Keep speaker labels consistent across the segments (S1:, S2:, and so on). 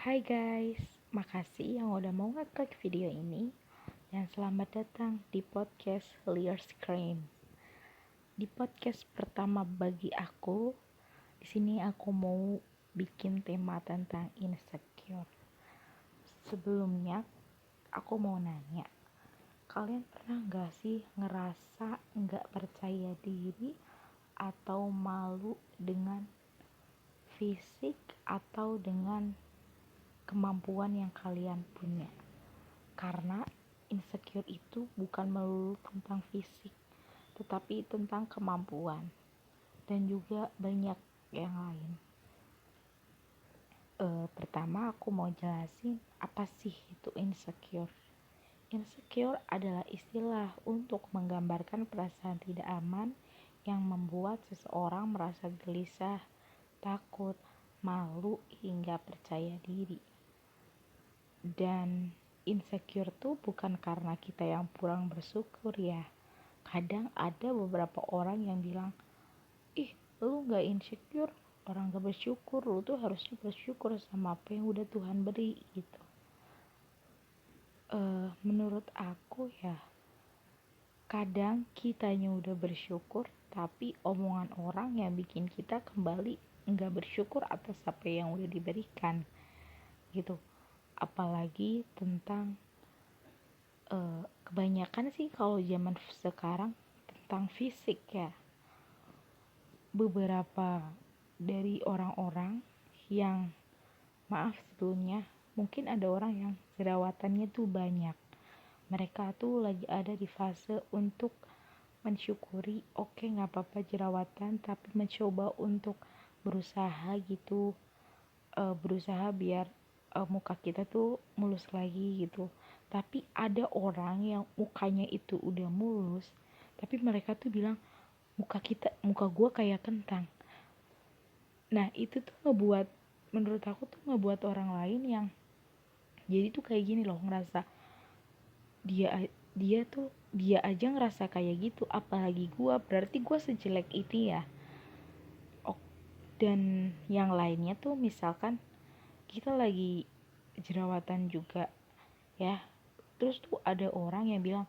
S1: Hai guys, makasih yang udah mau ngeklik video ini dan selamat datang di podcast Liar Scream. Di podcast pertama bagi aku, di sini aku mau bikin tema tentang insecure. Sebelumnya, aku mau nanya, kalian pernah gak sih ngerasa gak percaya diri atau malu dengan fisik atau dengan kemampuan yang kalian punya? Karena insecure itu bukan melulu tentang fisik, tetapi tentang kemampuan dan juga banyak yang lain. Pertama aku mau jelasin apa sih itu insecure. Insecure adalah istilah untuk menggambarkan perasaan tidak aman yang membuat seseorang merasa gelisah, takut, malu hingga percaya diri. Dan insecure tuh bukan karena kita yang kurang bersyukur ya. Kadang ada beberapa orang yang bilang, ih lu gak insecure, orang gak bersyukur, lu tuh harusnya bersyukur sama apa yang udah Tuhan beri gitu. Menurut aku ya, kadang kitanya udah bersyukur, tapi omongan orang yang bikin kita kembali gak bersyukur atas apa yang udah diberikan gitu. Apalagi tentang kebanyakan sih kalau zaman sekarang tentang fisik ya. Beberapa dari orang-orang yang, maaf sebelumnya, mungkin ada orang yang jerawatannya tuh banyak. Mereka tuh lagi ada di fase untuk mensyukuri, oke, gak apa-apa jerawatan, tapi mencoba untuk berusaha gitu, berusaha biar muka kita tuh mulus lagi gitu. Tapi ada orang yang mukanya itu udah mulus, tapi mereka tuh bilang muka gua kayak kentang. Nah itu tuh menurut aku tuh ngebuat orang lain yang jadi tuh kayak gini loh, ngerasa dia aja ngerasa kayak gitu, apalagi gua, berarti gua sejelek itu ya. Dan yang lainnya tuh misalkan kita lagi jerawatan juga ya, terus tuh ada orang yang bilang,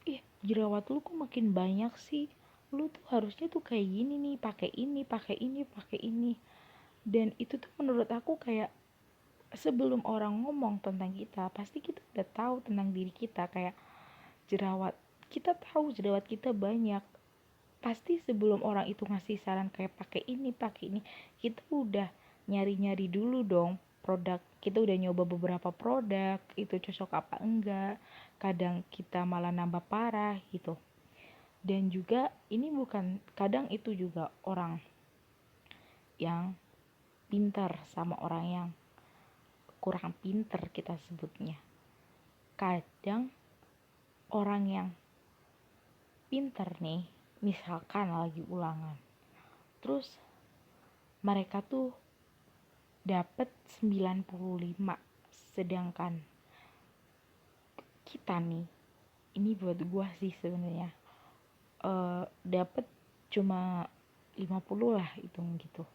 S1: ih jerawat lu kok makin banyak sih, lu tuh harusnya tuh kayak gini nih, pakai ini. Dan itu tuh menurut aku kayak, sebelum orang ngomong tentang kita, pasti kita udah tahu tentang diri kita. Kayak jerawat, kita tahu jerawat kita banyak, pasti sebelum orang itu ngasih saran kayak pakai ini, kita udah nyari-nyari dulu dong produk, kita udah nyoba beberapa produk, itu cocok apa enggak, kadang kita malah nambah parah gitu. Dan juga ini bukan, kadang itu juga orang yang pintar sama orang yang kurang pintar kita sebutnya. Kadang orang yang pintar nih, misalkan lagi ulangan, terus mereka tuh dapat 95, sedangkan kita nih, ini buat gua sih sebenarnya, dapat cuma 50 lah, hitung gitu.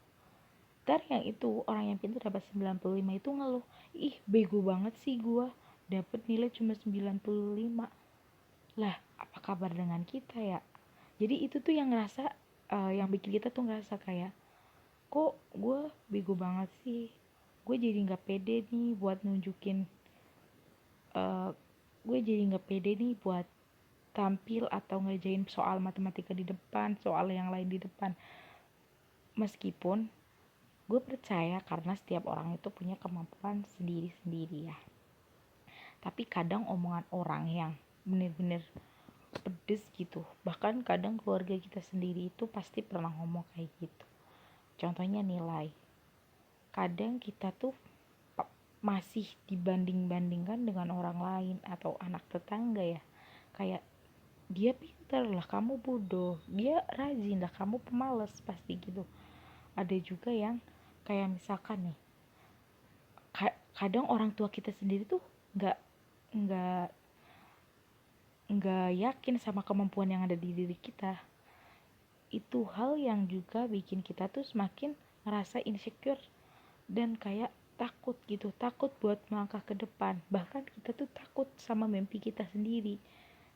S1: Ntar yang itu orang yang pintar dapat 95 itu ngeluh, ih bego banget sih gua dapat nilai cuma 95. Lah apa kabar dengan kita ya? Jadi itu tuh yang ngerasa, yang bikin kita tuh ngerasa kayak, kok gue bego banget sih, gue jadi nggak pede nih buat nunjukin, gue jadi nggak pede nih buat tampil atau ngerjain soal matematika di depan, soal yang lain di depan. Meskipun gue percaya karena setiap orang itu punya kemampuan sendiri-sendiri ya, tapi kadang omongan orang yang bener-bener pedes gitu, bahkan kadang keluarga kita sendiri itu pasti pernah ngomong kayak gitu. Contohnya nilai, kadang kita tuh masih dibanding-bandingkan dengan orang lain atau anak tetangga ya, kayak dia pintar lah kamu bodoh, dia rajin lah kamu pemalas, pasti gitu. Ada juga yang kayak misalkan nih, kadang orang tua kita sendiri tuh nggak yakin sama kemampuan yang ada di diri kita. Itu hal yang juga bikin kita tuh semakin ngerasa insecure dan kayak takut gitu, takut buat melangkah ke depan. Bahkan kita tuh takut sama mimpi kita sendiri.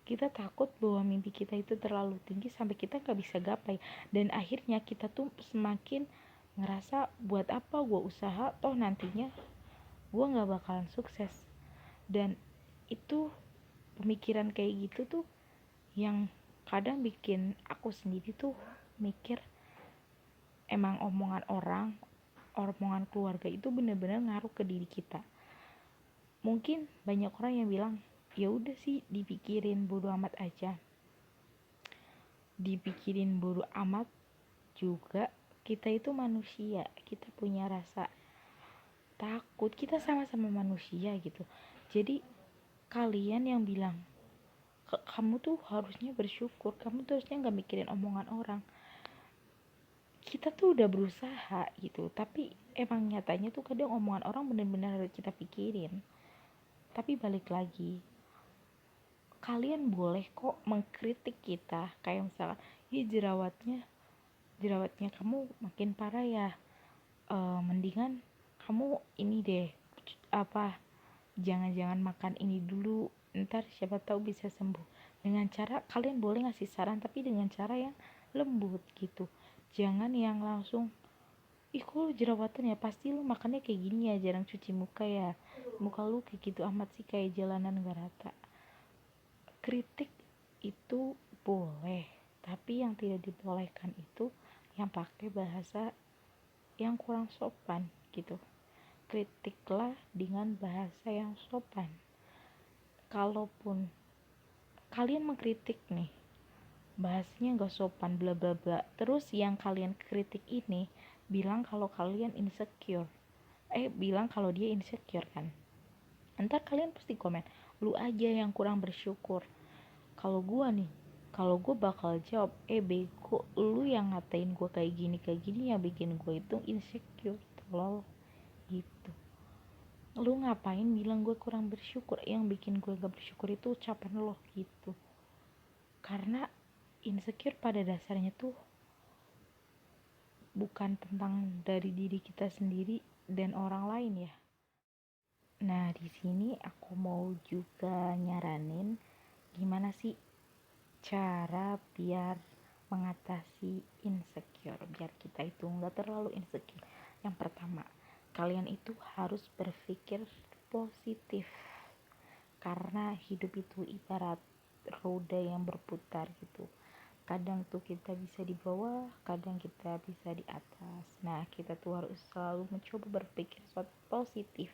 S1: Kita takut bahwa mimpi kita itu terlalu tinggi sampai kita gak bisa gapai, dan akhirnya kita tuh semakin ngerasa buat apa gue usaha, toh nantinya gue gak bakalan sukses. Dan itu pemikiran kayak gitu tuh yang kadang bikin aku sendiri tuh mikir, emang omongan keluarga itu benar-benar ngaruh ke diri kita. Mungkin banyak orang yang bilang, ya udah sih dipikirin bodo amat aja. Dipikirin bodo amat juga, kita itu manusia, kita punya rasa takut, kita sama-sama manusia gitu. Jadi kalian yang bilang kamu tuh harusnya bersyukur, kamu tuh harusnya gak mikirin omongan orang, kita tuh udah berusaha gitu. Tapi emang nyatanya tuh kadang omongan orang benar-benar harus kita pikirin. Tapi balik lagi, kalian boleh kok mengkritik kita, kayak misalnya, ya jerawatnya kamu makin parah ya, mendingan kamu ini deh, jangan makan ini dulu, ntar siapa tahu bisa sembuh. Dengan cara kalian boleh ngasih saran, tapi dengan cara yang lembut gitu. Jangan yang langsung, ih kok lu jerawatan ya, pasti lu makannya kayak gini ya, jarang cuci muka ya, muka lu kayak gitu amat sih, kayak jalanan gak rata. Kritik itu boleh, tapi yang tidak dibolehkan itu yang pakai bahasa yang kurang sopan gitu. Kritiklah dengan bahasa yang sopan. Kalaupun kalian mengkritik nih, bahasanya gak sopan bla bla bla, terus yang kalian kritik ini bilang kalau kalian insecure, bilang kalau dia insecure kan, ntar kalian pasti komen, lu aja yang kurang bersyukur. Kalau gue bakal jawab, bego, lu yang ngatain gue kayak gini yang bikin gue itu insecure, tolol gitu. Lu ngapain bilang gue kurang bersyukur? Yang bikin gue gak bersyukur itu ucapan lo gitu. Karena insecure pada dasarnya tuh bukan tentang dari diri kita sendiri dan orang lain ya. Nah, di sini aku mau juga nyaranin gimana sih cara biar mengatasi insecure, biar kita itu nggak terlalu insecure. Yang pertama, kalian itu harus berpikir positif, karena hidup itu ibarat roda yang berputar gitu. Kadang tuh kita bisa di bawah, kadang kita bisa di atas. Nah, kita tuh harus selalu mencoba berpikir sesuatu positif.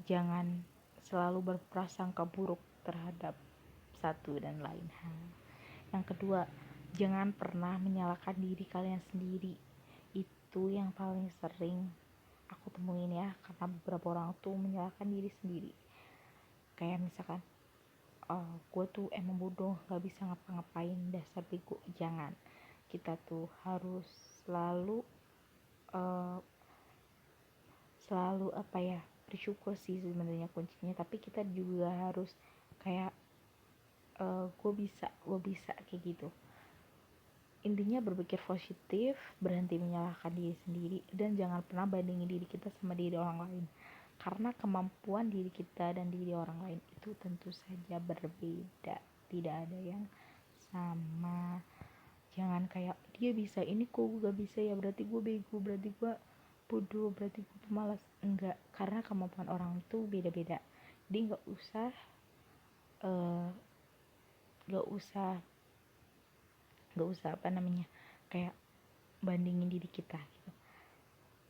S1: Jangan selalu berprasangka buruk terhadap satu dan lain hal. Yang kedua, jangan pernah menyalahkan diri kalian sendiri. Itu yang paling sering aku temuin ya, karena beberapa orang tuh menyalahkan diri sendiri. Kayak misalkan, gue tuh emang bodoh, gak bisa ngapa-ngapain, dasar bego. Jangan. Kita tuh harus selalu bersyukur sih sebenarnya kuncinya. Tapi kita juga harus kayak, gue bisa kayak gitu. Intinya berpikir positif, berhenti menyalahkan diri sendiri, dan jangan pernah bandingin diri kita sama diri orang lain, karena kemampuan diri kita dan diri orang lain itu tentu saja berbeda, tidak ada yang sama. Jangan kayak, dia bisa ini kok gue gak bisa ya, berarti gue bego, berarti gue bodoh, berarti gue pemalas. Enggak, karena kemampuan orang itu beda-beda. Jadi gak usah kayak bandingin diri kita gitu.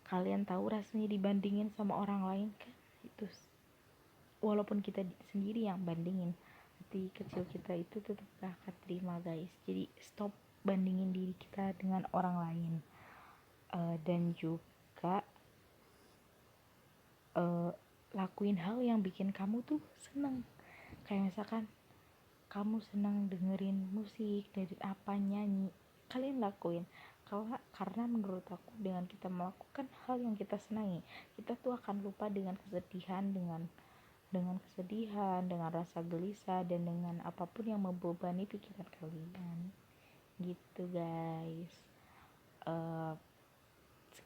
S1: Kalian tahu rasanya dibandingin sama orang lain kan? Itu walaupun kita sendiri yang bandingin, hati kecil kita itu tetap gak akan terima guys. Jadi stop bandingin diri kita dengan orang lain. Dan juga lakuin hal yang bikin kamu tuh seneng. Kayak misalkan kamu senang dengerin musik, dari apa, nyanyi, kalian lakuin. Karena menurut aku dengan kita melakukan hal yang kita senangi, kita tuh akan lupa dengan kesedihan, dengan rasa gelisah, dan dengan apapun yang membebani pikiran kalian gitu guys.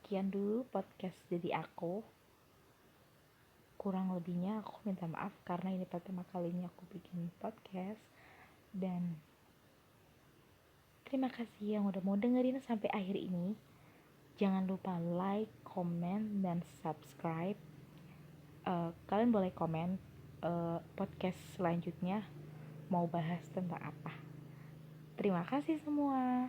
S1: sekian dulu podcast jadi aku. Kurang lebihnya aku minta maaf karena ini pertama kalinya aku bikin podcast. Dan terima kasih yang udah mau dengerin sampai akhir ini. Jangan lupa like, comment, dan subscribe. Kalian boleh komen podcast selanjutnya mau bahas tentang apa. Terima kasih semua.